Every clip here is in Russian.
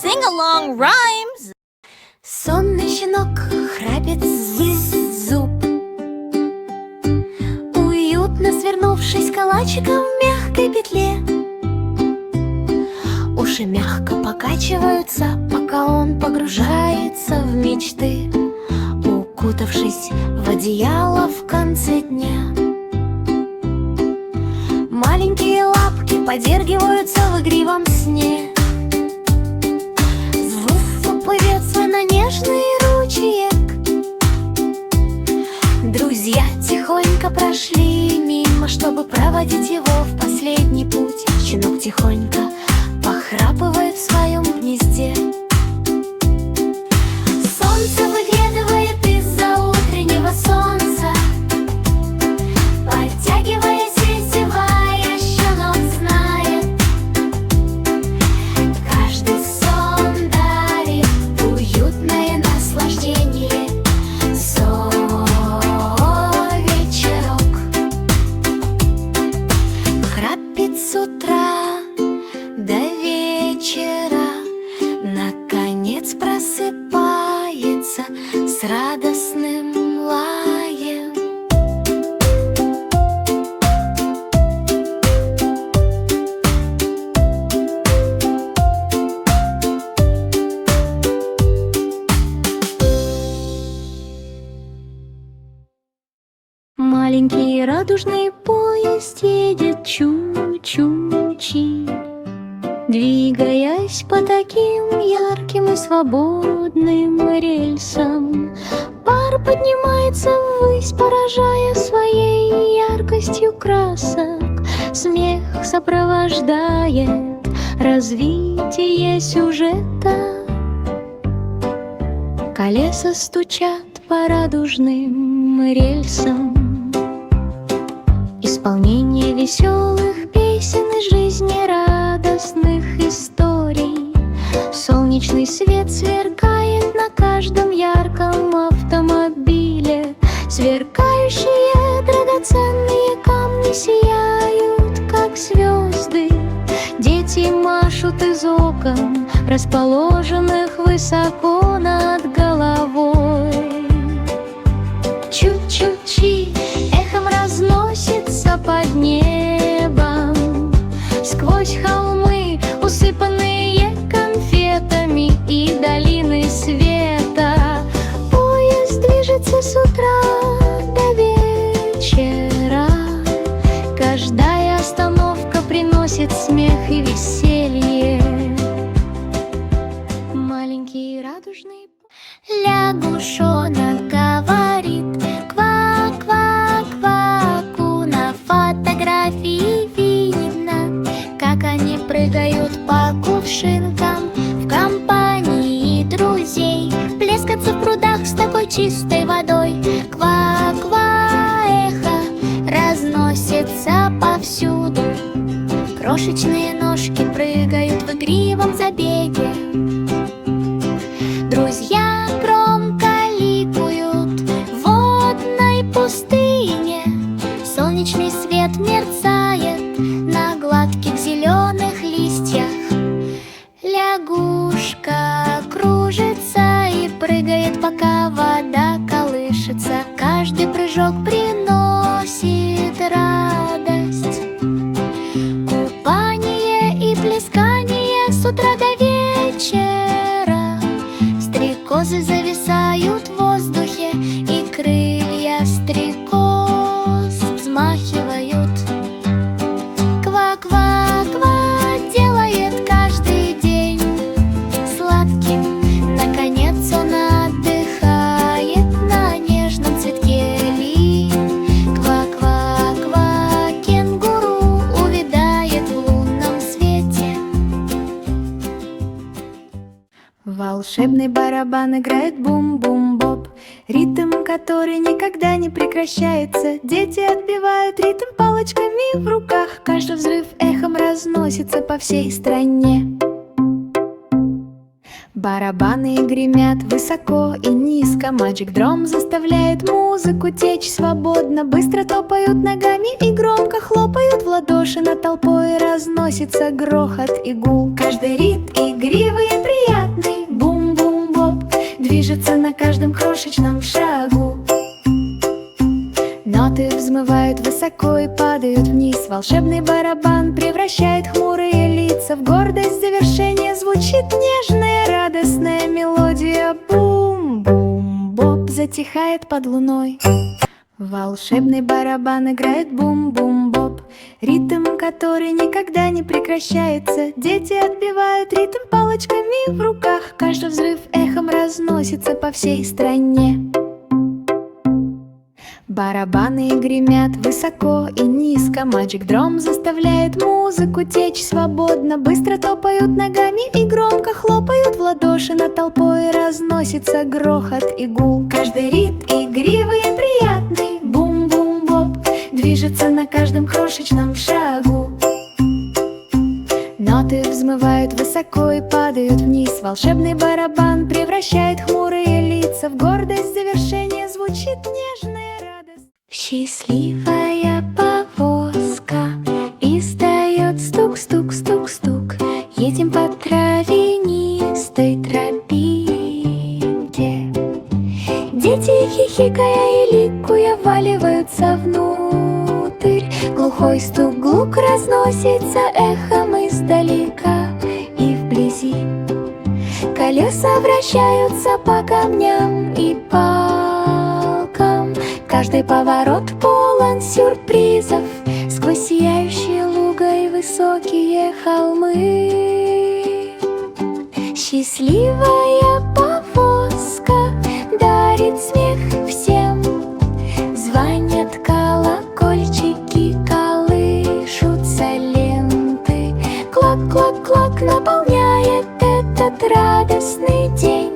Sing along rhymes. Сонный щенок храпит зуб, уютно свернувшись калачиком в мягкой петле. Уши мягко покачиваются, пока он погружается в мечты, укутавшись в одеяло в конце дня. Маленькие лапки подергиваются в игривом сне. Звук плывет на нежный ручеек. Друзья тихонько прошли мимо, чтобы проводить его в последний путь. Щенок тихонько похрапывает в своем гнезде. Солнце выглядывает из-за утреннего солнца, подтягиваясь и зевая, щенок знает, каждый сон дарит уютное наслаждение. Вечерок храпит с утра до вечера, наконец просыпается с радостным лаем. Маленький радужный поезд едет чу-чу-чи, двигаясь по таким ярким и свободным рельсам. Пар поднимается ввысь, поражая своей яркостью красок. Смех сопровождает развитие сюжета. Колеса стучат по радужным рельсам. Исполнение веселых песен и жизнерадостных историй. Солнечный свет сверкает на каждом ярком автомобиле. Сверкающие драгоценные камни сияют, как звезды. Дети машут из окон, расположенных высоко над головой. Чу-чу-чи эхом разносится под небом, сквозь холмы, усыпанные конфетами, и долины света. Поезд движется с утра до вечера. Каждая остановка приносит смех и веселье. Маленький радужный лягушонок говорит ква-ква-кваку. На фотографии видно, как они прыгают по кувшинкам в компании друзей, плескаться в прудах с такой чистой водой. Ква-ква эхо разносится повсюду. Крошечные ножки прыгают в игривом забеге. Друзья громко ликуют в водной пустыне. Солнечный свет мерцает на гладких зеленых листьях. Лягушка кружится и прыгает, пока вода колышется. Каждый прыжок приносит радость. Купание и плескание с утра до вечера. Стрекозы зависают в воздухе, и крылья стрекоз взмахивают. Ква-ква-ква делает каждый день сладким. Наконец он отдыхает на нежном цветке лип. Ква-ква-ква кенгуру увядает в лунном свете. Волшебный барабан играет бум-бум-боп, ритм, который никогда не прекращается. Дети отбивают ритм палочками в руках. Каждый взрыв эхом разносится по всей стране. Барабаны гремят высоко и низко, Magic Drum заставляет музыку течь свободно. Быстро топают ногами и громко хлопают в ладоши. Над толпой разносится грохот и гул. Каждый ритм игривый и приятный, бум-бум-боп движется на каждом крошечном шагу. Ноты взмывают высоко и падают вниз. Волшебный барабан превращает хмурые лица в гордость. Завершение звучит нежная, радостная мелодия. Бум-бум-боп затихает под луной. Волшебный барабан играет бум-бум-боп, ритм, который никогда не прекращается. Дети отбивают ритм палочками в руках. Каждый взрыв эхом разносится по всей стране. Барабаны гремят высоко и низко, Magic Drum заставляет музыку течь свободно. Быстро топают ногами и громко хлопают в ладоши. Над толпой разносится грохот и гул. Каждый ритм игривый и приятный, бум-бум-боп движется на каждом крошечном шагу. Ноты взмывают высоко и падают вниз. Волшебный барабан превращает хмурые лица в гордость. Завершение звучит нежная радость. Счастливая повозка издает стук-стук-стук-стук. Едем по травянистой тропинке. Дети, хихикая и ликуя, вваливаются внутрь. Глухой стук-глук разносится эхом издалека и вблизи. Колеса вращаются по камням и палкам. Каждый поворот полон сюрпризов. Сквозь сияющие луга и высокие холмы. Счастливая повозка дарит смех всем. Звонят колокольчики, колышутся ленты. Клак-клак-клак наполняет этот радостный день.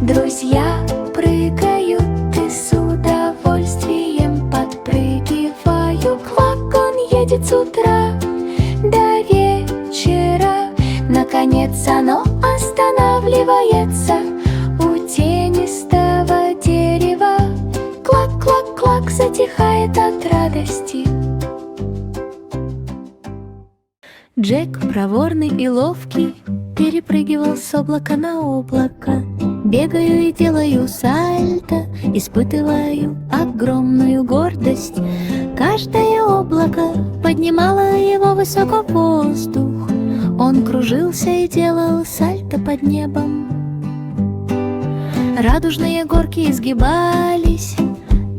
Друзья прыгают и с удовольствием подпрыгивают. Клак, он едет с утра до вечера. Наконец оно останавливается у тенистого дерева. Клак-клак-клак затихает от радости. Джек, проворный и ловкий, перепрыгивал с облака на облако. Бегаю и делаю сальто, испытываю огромную гордость. Каждое облако поднимало его высоко в воздух. Он кружился и делал сальто под небом. Радужные горки изгибались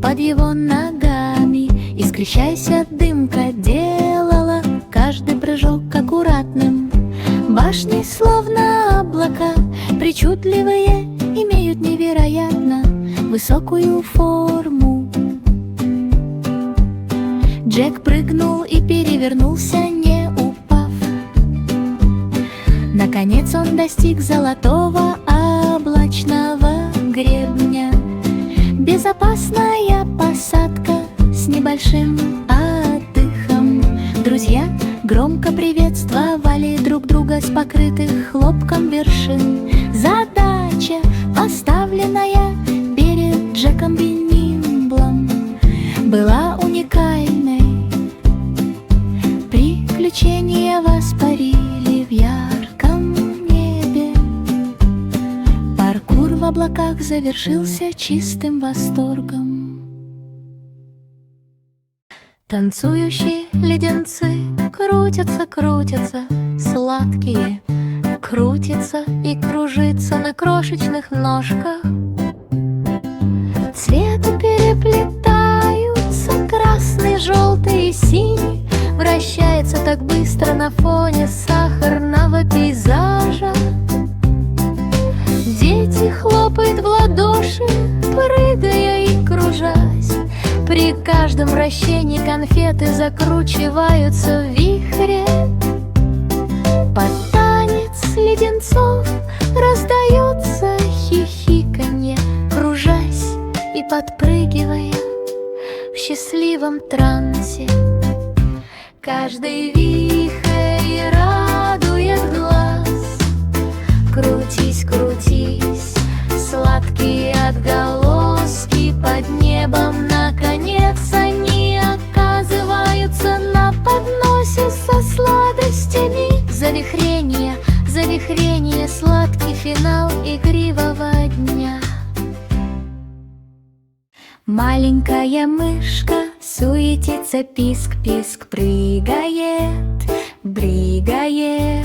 под его ногами. Искрящаяся дымка делала каждый прыжок аккуратным. Башни, словно облака, причудливые, имеют невероятно высокую форму. Джек прыгнул и перевернулся, не упав. Наконец он достиг золотого облачного гребня. Безопасная посадка с небольшим отдыхом. Друзья громко приветствовали друг друга с покрытых хлопком вершин. Задача, поставленная перед Джеком Биннимблом, была уникальной. Приключения воспарили в ярком небе. Паркур в облаках завершился чистым восторгом. Танцующие леденцы крутятся, крутятся, сладкие, крутятся и кружится на крошечных ножках. Цветы переплетаются, красный, желтый и синий. Вращается так быстро на фоне сахарного пейзажа. Дети хлопают в ладоши, прыгая и кружась. При каждом вращении конфеты закручиваются в вихре. Под танец леденцов раздается хихиканье, кружась и подпрыгивая в счастливом трансе. Каждый вихрь радует глаз. Крутись, крутись, сладкие отголоски под небом. Наконец они оказываются на подносе со сладостями. Завихрение, завихрение, сладкий финал игривого дня. Маленькая мышка суетится, писк-писк, прыгает, брыгает.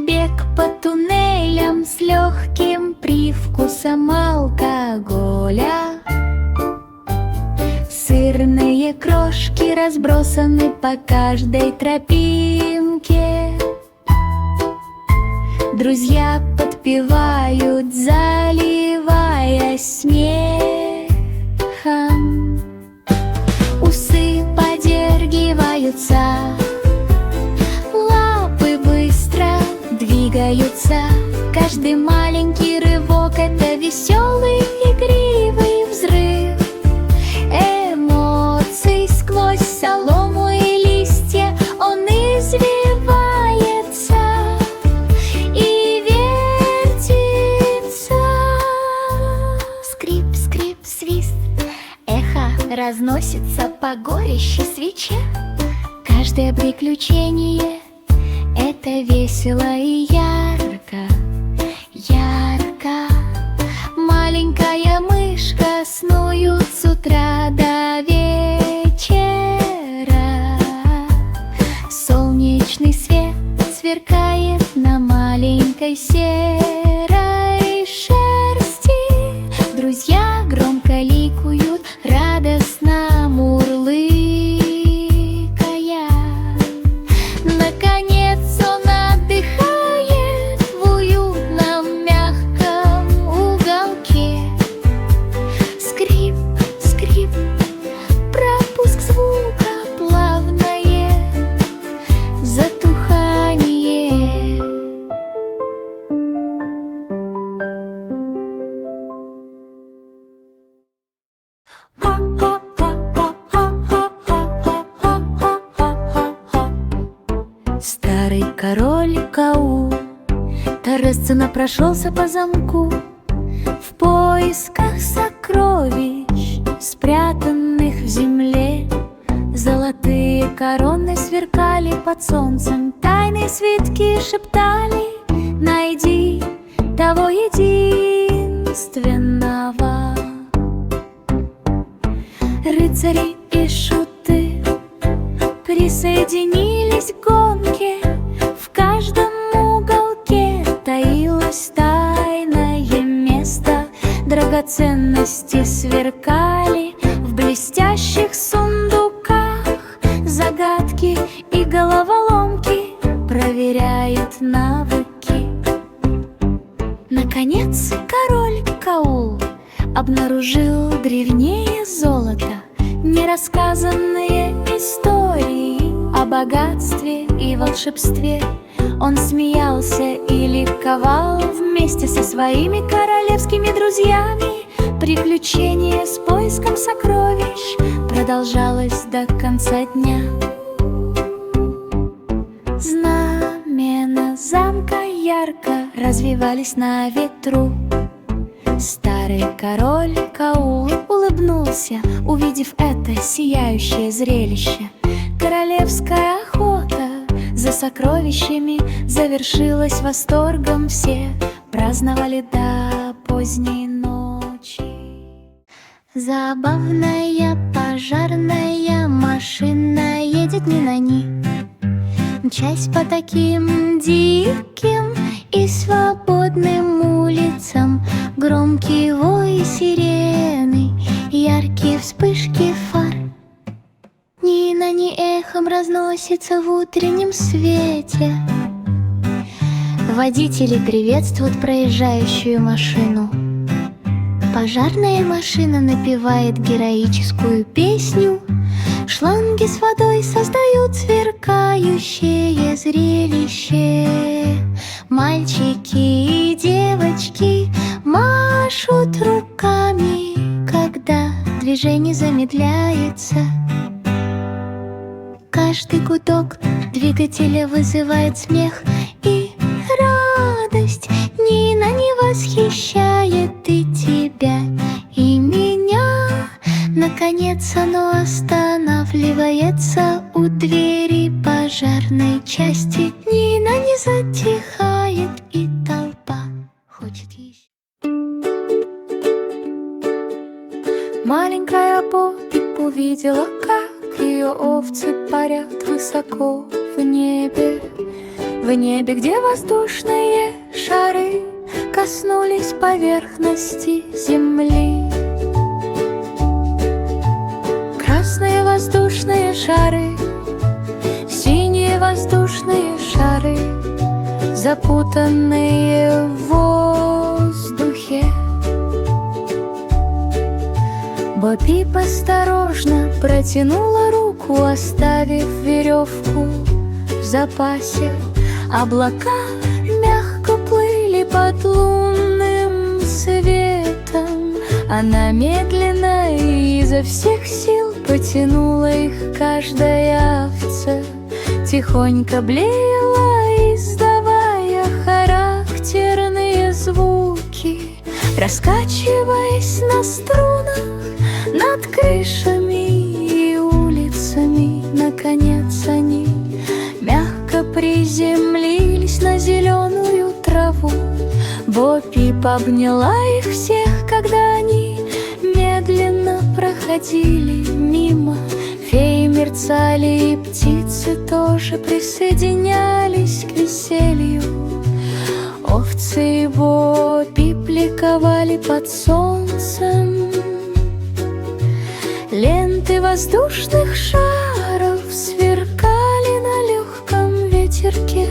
Бег по туннелям с легким привкусом алкоголя. Сырные крошки разбросаны по каждой тропинке. Друзья подпевают, заливаясь смехом. Усы подергиваются, лапы быстро двигаются. Каждый маленький рывок — это веселый, игривый взрыв эмоций. Сквозь солому и листья он извивается и вертится. Скрип, скрип, свист, эхо разносится по горящей свече. Каждое приключение — это весело и ярко, ярко. Маленькая мышка снует с утра до вечера. Солнечный свет сверкает на маленькой серой шерсти. Друзья громко ликуют, радостно мурлыкая. Наконец он отдыхает в уютном мягком уголке. Скрип, скрип, пропуск звука, плавное затухание. Старый король Каул торжественно прошелся по замку в поисках сокровищ, спрятанных в земле. Золотые короны сверкали под солнцем, тайные свитки шептали: найди того единственного. Рыцари и шуты присоединились к гонке. В каждом уголке таилось тайное место. Драгоценности сверкали в блестящих сундуках. Загадки и головоломки проверяют навыки. Наконец король Каул обнаружил древнее золото, нерассказанные истории о богатстве и волшебстве. Он смеялся и ликовал вместе со своими королевскими друзьями. Приключение с поиском сокровищ продолжалось до конца дня. Знамена замка ярко развивались на ветру. Старый король Каул улыбнулся, увидев это сияющее зрелище. Королевская охота за сокровищами завершилась восторгом. Все праздновали до поздней ночи. Забавная пожарная машина едет не на ни, мчась по таким диким и свободным улицам. Громкий вой сирены, яркие вспышки фар, ни на ни эхом разносится в утреннем свете. Водители приветствуют проезжающую машину. Пожарная машина напевает героическую песню. Шланги с водой создают сверкающее зрелище. Мальчики и девочки машут руками, когда движение замедляется. Каждый гудок двигателя вызывает смех и радость. Не восхищает и тебя, и меня. Наконец оно останавливается у двери пожарной части. Нина не затихает, и толпа хочет еще. Маленькая Бобби увидела, как ее овцы парят высоко в небе, где воздушные шары коснулись поверхности земли. Красные воздушные шары, синие воздушные шары, запутанные в воздухе. Бобби осторожно протянула руку, оставив веревку в запасе. Облака мягко плыли под лунным светом. Она медленно и изо всех сил потянула их. Каждая овца тихонько блеяла, издавая характерные звуки, раскачиваясь на струнах над крышами и улицами. Наконец они мягко приземлились на зеленую траву. Бобби обняла их всех, когда они медленно проходили мимо. Феи мерцали, и птицы тоже присоединялись к веселью. Овцы и Бобби ликовали под солнцем. Ленты воздушных шаров сверкали на легком ветерке.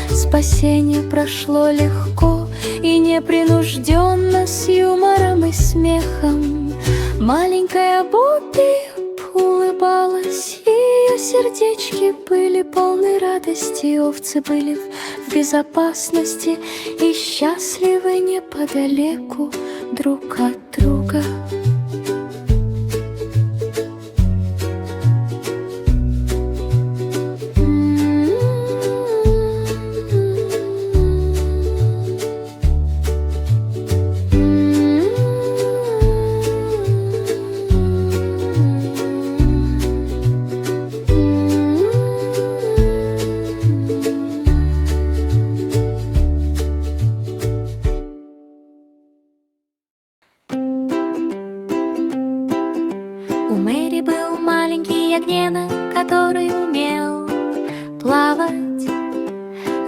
Спасение прошло легко и непринужденно, с юмором и смехом. Маленькая Бобби улыбалась, ее сердечки были полны радости. Овцы были в безопасности и счастливы неподалеку друг от друга. У Мэри был маленький ягненок, который умел плавать.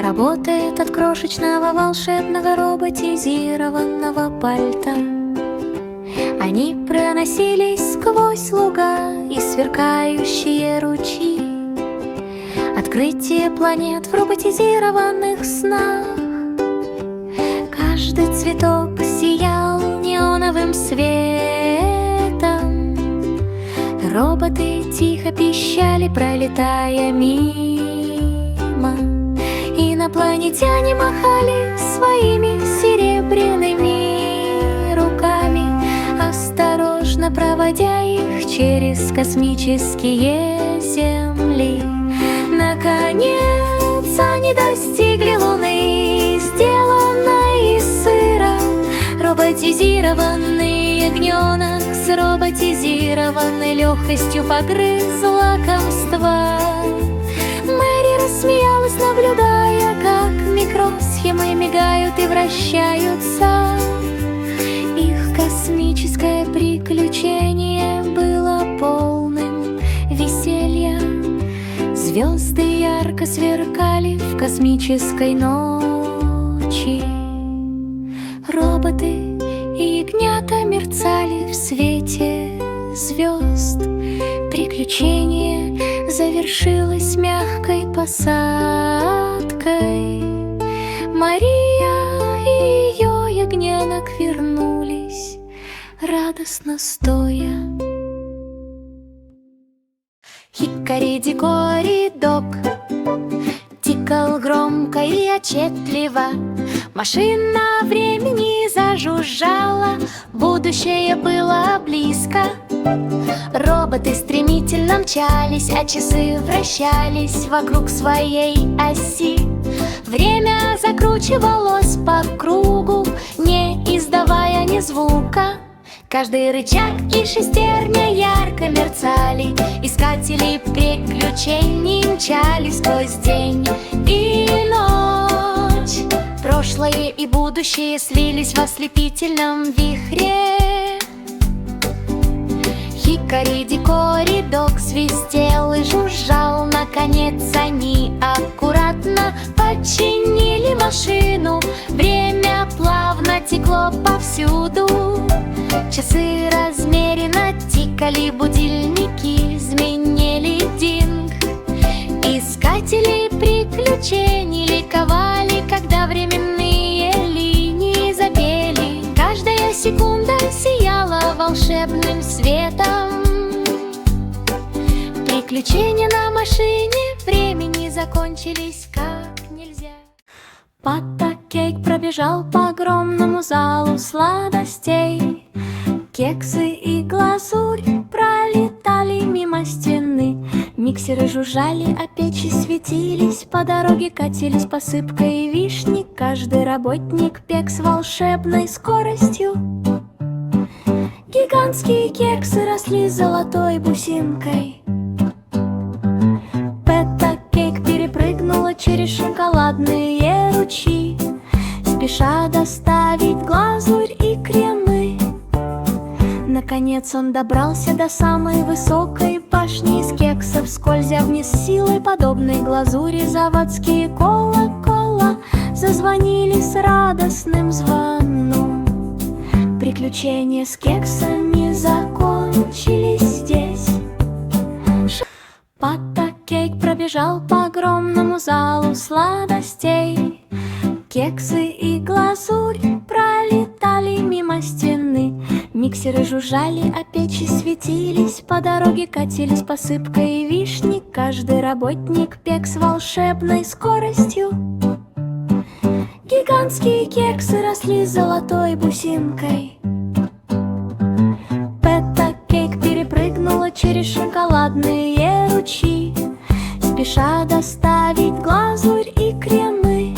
Работает от крошечного волшебного роботизированного пальта. Они проносились сквозь луга и сверкающие ручьи. Открытие планет в роботизированных снах. Каждый цветок сиял неоновым светом. Роботы тихо пищали, пролетая мимо. Инопланетяне махали своими серебряными руками, осторожно проводя их через космические земли. Наконец они достигли Луны, сделанной из сыра. Роботизированный ягненок с роботизированной легкостью погрыз лакомство. Мэри рассмеялась, наблюдая, как микросхемы мигают и вращаются. Их космическое приключение было полным веселья. Звезды ярко сверкали в космической ночи. Роботы и ягнята мерцали в свете звезд. Приключение завершилось мягкой посадкой. Мария и ее ягненок вернулись, радостно стоя. Хикори-дикори-док тикал громко и отчетливо. Машина времени зажужжала, будущее было близко. Роботы стремительно мчались, а часы вращались вокруг своей оси. Время закручивалось по кругу, не издавая ни звука. Каждый рычаг и шестерня ярко мерцали, искатели приключений мчались сквозь день и ночь. Прошлое и будущее слились в ослепительном вихре. Хикори-дикори, дог свистел и жужжал. Наконец они аккуратно починили машину. Время плавно текло повсюду. Часы размеренно тикали, будильники звенели динг. Искатели приключений ликовали, когда временные линии запели. Каждая секунда сияла волшебным светом. Приключения на машине времени закончились как нельзя. Паттакейк пробежал по огромному залу сладостей. Кексы и глазурь пролетали мимо стены. Миксеры жужжали, а печи светились. По дороге катились посыпкой и вишни. Каждый работник пек с волшебной скоростью. Гигантские кексы росли золотой бусинкой. Паттакейк перепрыгнула через шоколадные ручьи, спеша доставить глазурь и кремы. Наконец он добрался до самой высокой башни из кексов, скользя вниз силой, подобной глазури. Заводские колокола зазвонили с радостным звоном. Приключения с кексами закончились здесь. Паттакейк пробежал по огромному залу сладостей. Кексы и глазурь пролетали мимо стены. Миксеры жужжали, а печи светились. По дороге катились посыпкой и вишни. Каждый работник пек с волшебной скоростью. Гигантские кексы росли золотой бусинкой. Паттакейк перепрыгнула через шоколадные ручьи, спеша доставить глазурь и кремы.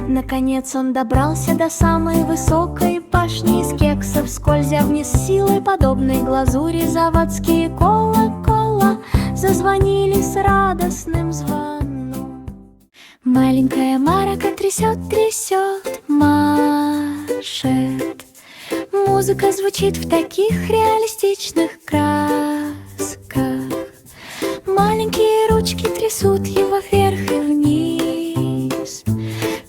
Наконец он добрался до самой высокой башни из кексов, скользя вниз силой, подобной глазури. Заводские колокола зазвонили с радостным звоном. Маленькая Марака трясет, машет. Музыка звучит в таких реалистичных красках. Маленькие ручки трясут его вверх и вниз.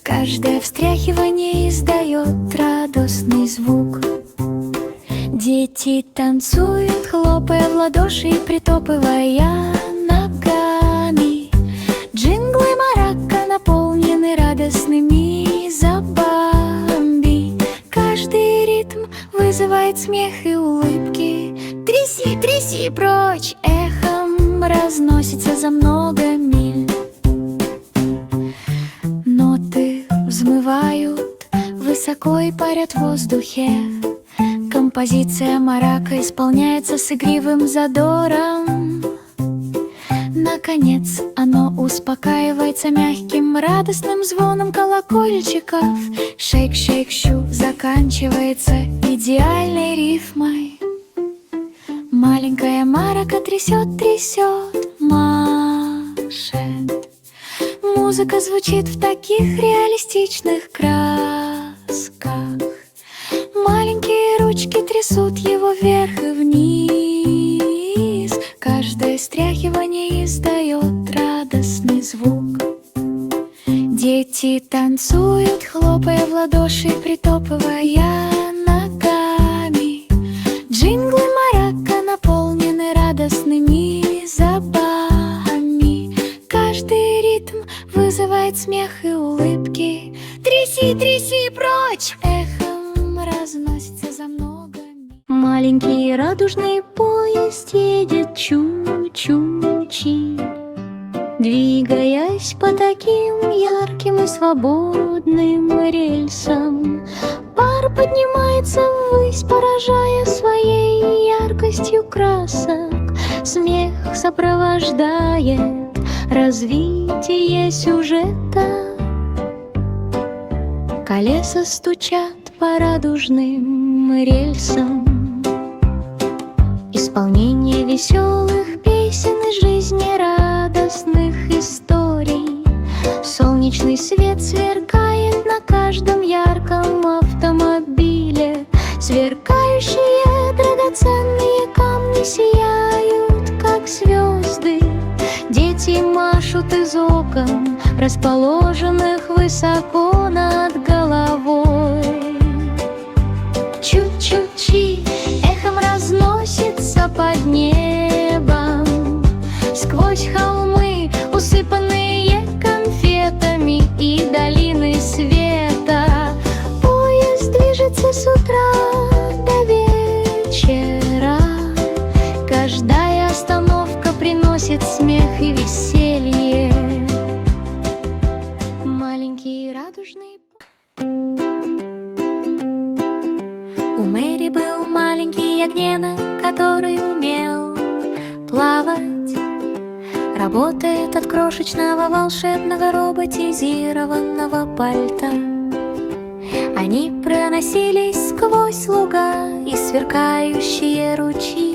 Каждое встряхивание издает радостный звук. Дети танцуют, хлопая в ладоши и притопывая ногами. Джинглы Марака наполнены радостными забавами. Каждый ритм вызывает смех и улыбки. Тряси, тряси прочь, эхом разносится за много миль. Ноты взмывают высоко и парят в воздухе. Композиция Марака исполняется с игривым задором. Наконец оно успокаивается мягким радостным звоном колокольчиков. Шейк-шейк-щу заканчивается идеальной рифмой. Маленькая Марака трясет, трясет, машет. Музыка звучит в таких реалистичных красках. Маленькие ручки трясут его вверх и вниз. Каждое стряхивание издает радостный звук. Дети танцуют, хлопая в ладоши, притопывая ногами. Джинглы Марака наполнены радостными забавами. Каждый ритм вызывает смех и улыбки. Тряси, тряси прочь, эхом разносится за много миль. Маленький радужный поезд едет чу-чу-чи, двигаясь по таким ярким и свободным рельсам. Пар поднимается ввысь, поражая своей яркостью красок. Смех сопровождает развитие сюжета. Колеса стучат по радужным рельсам. Исполнение веселых песен и жизнерадостных историй. Солнечный свет сверкает на каждом ярком автомобиле. Сверкающие драгоценные камни сияют, как звезды. Дети машут из окон, расположенных высоко над головой. Чу-чу-чи эхом разносится под небом, сквозь холмы, усыпанные конфетами, и долины света. Поезд движется с утра до вечера. Каждая остановка приносит смех и веселье. Маленький радужный. У Мэри был маленький ягненок, который умел плавать. Работает от крошечного волшебного роботизированного пальта. Они проносились сквозь луга и сверкающие ручьи.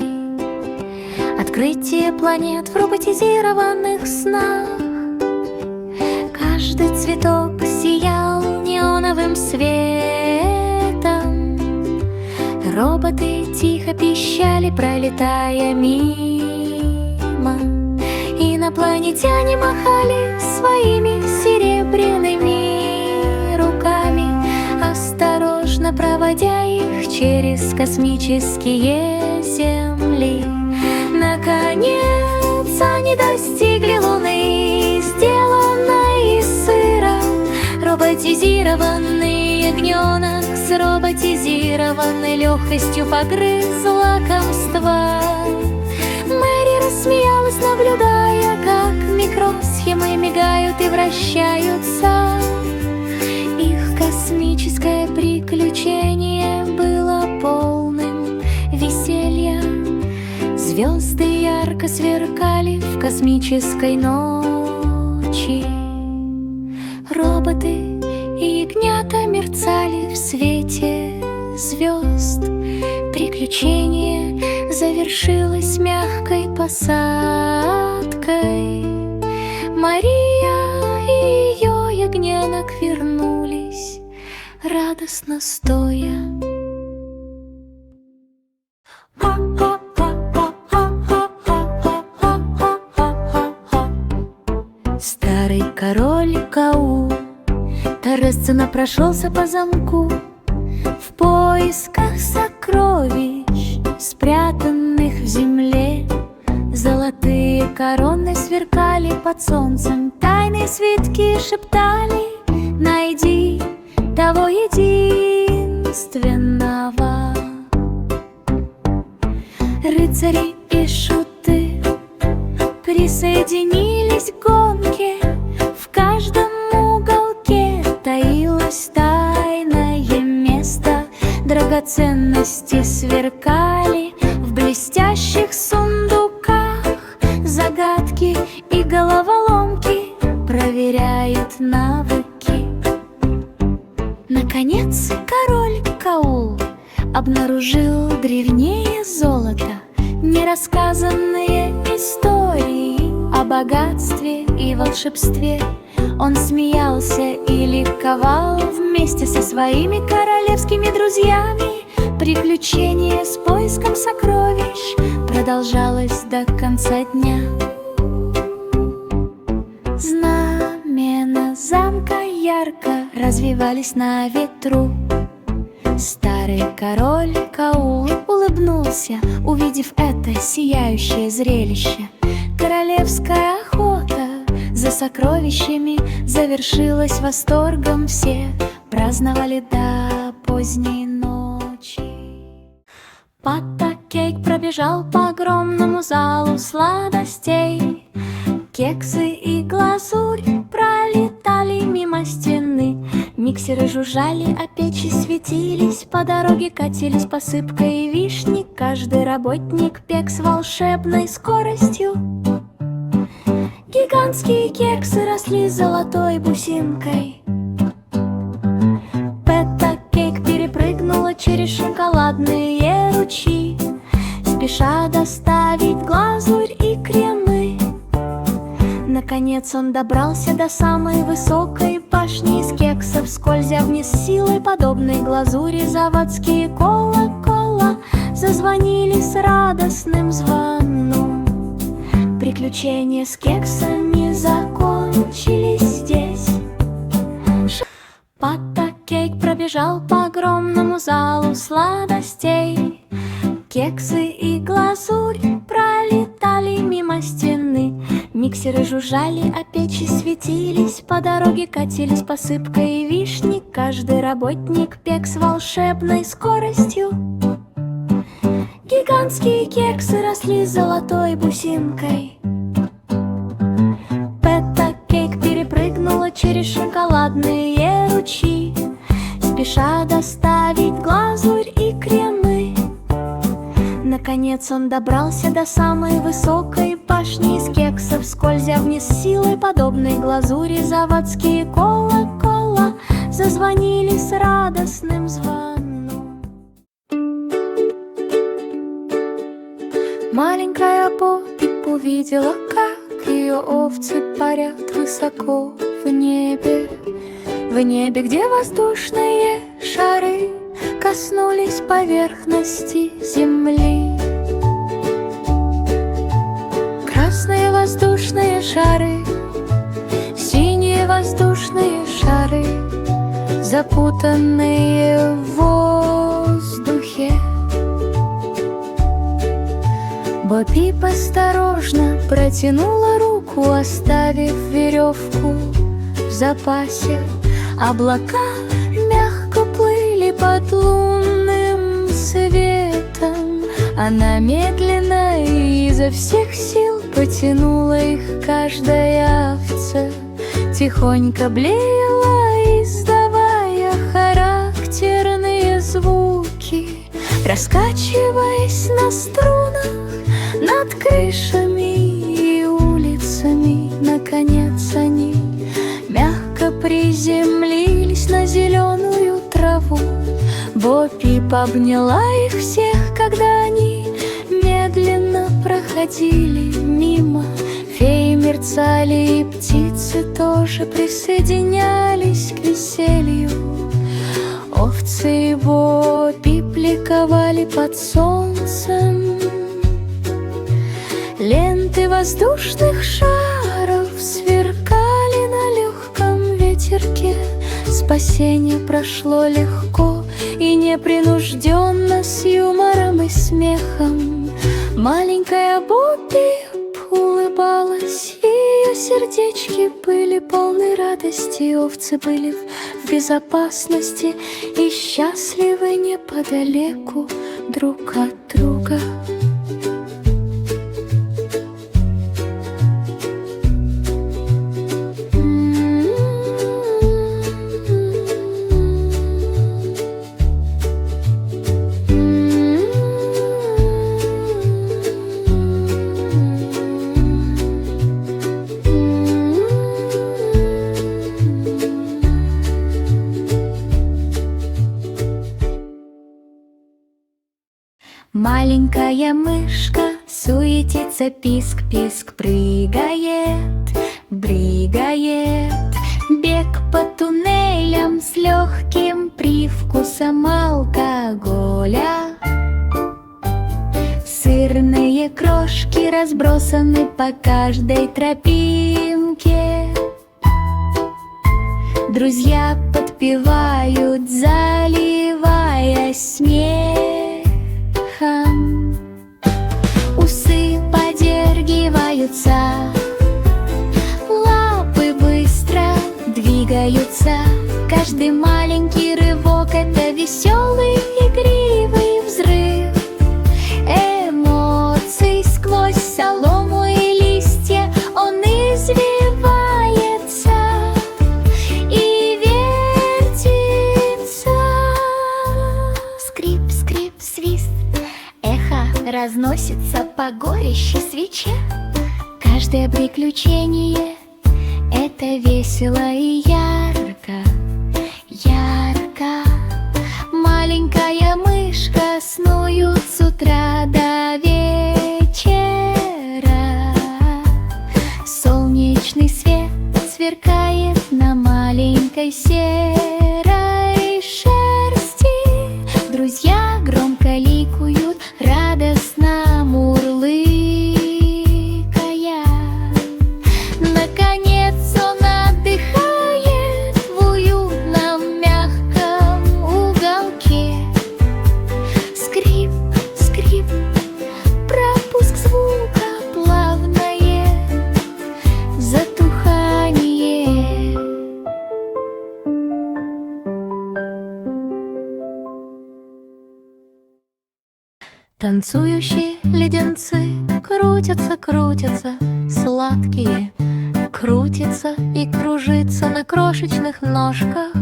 Открытие планет в роботизированных снах. Каждый цветок сиял неоновым светом. Роботы тихо пищали, пролетая мимо. Инопланетяне махали своими серебряными руками, осторожно проводя их через космические земли. Наконец они достигли Луны, сделанной из сыра. Роботизированный ягненок с роботизированной легкостью погрыз лакомство. Мэри рассмеялась, наблюдая, как микросхемы мигают и вращаются. Их космическое приключение было полным веселья. Звезды ярко сверкали в космической ночи. Роботы и ягнята мерцали в свете звезд. Приключение завершилось мягкой посадкой. Мария и ее ягненок вернулись, радостно стоя. Старый король Каул торжественно прошелся по замку в поисках сокровищ, спрятанных в земле. Золотые короны сверкали под солнцем, тайные свитки шептали: найди того единственного. Рыцари и шуты присоединились к гонке. В каждом уголке таилось тайное место. Драгоценности сверкали в блестящих сундуках. Загадки и головоломки проверяют навыки. Наконец король Каул обнаружил древнее золото, нерассказанные истории о богатстве и волшебстве. Он смеялся и ликовал вместе со своими королевскими друзьями. Приключение с поиском сокровищ продолжалось до конца дня. Знамена замка ярко развивались на ветру. Старый король Каул улыбнулся, увидев это сияющее зрелище. Королевская охота за сокровищами завершилась восторгом. Все праздновали до поздней ночи. Паттакейк пробежал по огромному залу сладостей. Кексы и глазурь пролетали мимо стены. Миксеры жужжали, а печи светились. По дороге катились посыпка и вишни. Каждый работник пек с волшебной скоростью. Гигантские кексы росли золотой бусинкой. ручьи, спеша доставить глазурь и кремы. Наконец он добрался до самой высокой башни из кексов, скользя вниз силой, подобной глазури. Заводские колокола зазвонили с радостным звоном. Приключения с кексами закончились здесь. Паттакейк пробежал по огромному залу сладостей. Кексы и глазурь пролетали мимо стены. Миксеры жужжали, а печи светились. По дороге катились посыпка и вишни. Каждый работник пек с волшебной скоростью. Гигантские кексы росли золотой бусинкой. Паттакейк перепрыгнула через шоколадные ручьи, спеша доставить глазурь и кремы. Наконец он добрался до самой высокой башни из кексов, скользя вниз силой, подобной глазури. Заводские колокола зазвонили с радостным звоном. Маленькая Поппи увидела, как ее овцы парят высоко в небе, где воздушные шары коснулись поверхности земли. Красные воздушные шары, синие воздушные шары, запутанные в воздухе. Бо-Пип осторожно протянула руку, оставив веревку в запасе. Облака мягко плыли под лунным светом. Она медленно и изо всех сил потянула их. Каждая овца тихонько блеяла, издавая характерные звуки, раскачиваясь на струнах над крышами и улицами. Наконец они мягко приземлились на зеленую траву. Бо-Пип обняла их всех, когда они медленно проходили мимо. Феи мерцали, и птицы тоже присоединялись к веселью. Овцы и Бо-Пип ликовали под солнцем. Ленты воздушных шаров сверкали на легком ветерке. Спасение прошло легко и непринужденно, с юмором и смехом. Маленькая Бо-Пип улыбалась, ее сердечки были полны радости. Овцы были в безопасности и счастливы неподалеку друг от друга. Маленькая мышка суетится, писк-писк, прыгает, брыгает. Бег по туннелям с легким привкусом алкоголя. Сырные крошки разбросаны по каждой тропинке. Друзья подпевают, заливаясь смехом. Усы подергиваются, лапы быстро двигаются. Каждый маленький рывок — это веселый, игривый взрыв эмоций. Сквозь солому и листья он извивается и вертится. Скрип, скрип, свист, эхо разносится по горящей свече. Каждое приключение — это весело и ярко, ярко. Маленькая мышка снует с мягкой серой шерсти. Друзья громко ликуют, радостно мурлыкая. Наконец он отдыхает в уютном мягком уголке. Скрип, скрип, пропуск звука, плавное затухание. Танцующие леденцы крутятся, крутятся, сладкие, крутятся и кружится на крошечных ножках.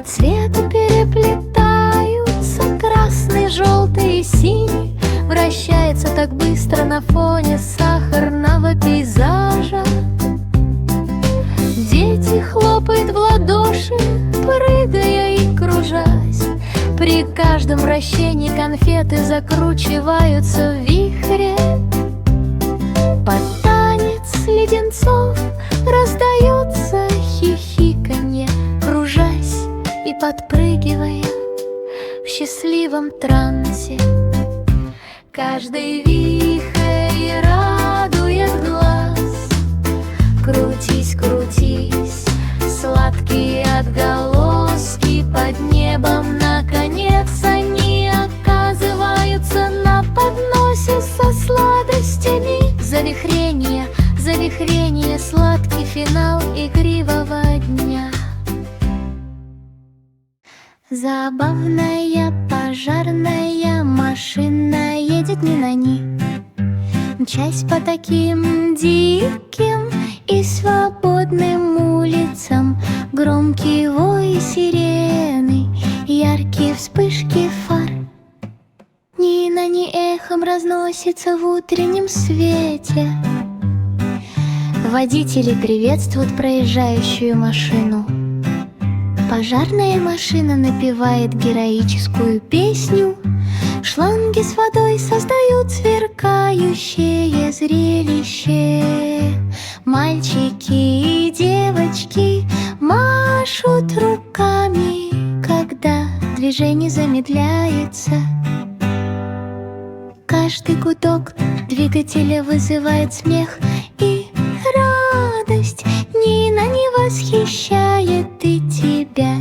Цветы переплетаются, красный, желтый и синий, вращается так быстро на фоне сахарного пейзажа. Дети хлопают в ладоши, прыгая и кружась. При каждом вращении конфеты закручиваются в вихре. Под танец леденцов раздается хихиканье, кружась и подпрыгивая в счастливом трансе. Каждый вихрь радует глаз. Крутись, крутись, сладкие отголоски под небом. Наконец они оказываются на подносе со сладостями. Завихрение, завихрение, сладкий финал игривого дня. Забавная пожарная машина едет не на ни, мчась по таким диким и свободным улицам. Громкий вой сирены, яркие вспышки фар, ни на ни эхом разносится в утреннем свете. Водители приветствуют проезжающую машину. Пожарная машина напевает героическую песню. Шланги с водой создают сверкающее зрелище. Мальчики и девочки машут руками, когда движение замедляется. Каждый гудок двигателя вызывает смех и радость. Нина не восхищает и тебя,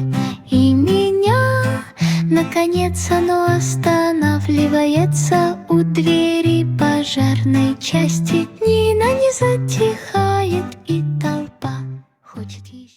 и меня. Наконец оно останавливается у двери пожарной части. Нина не затихает, и толпа хочет еще.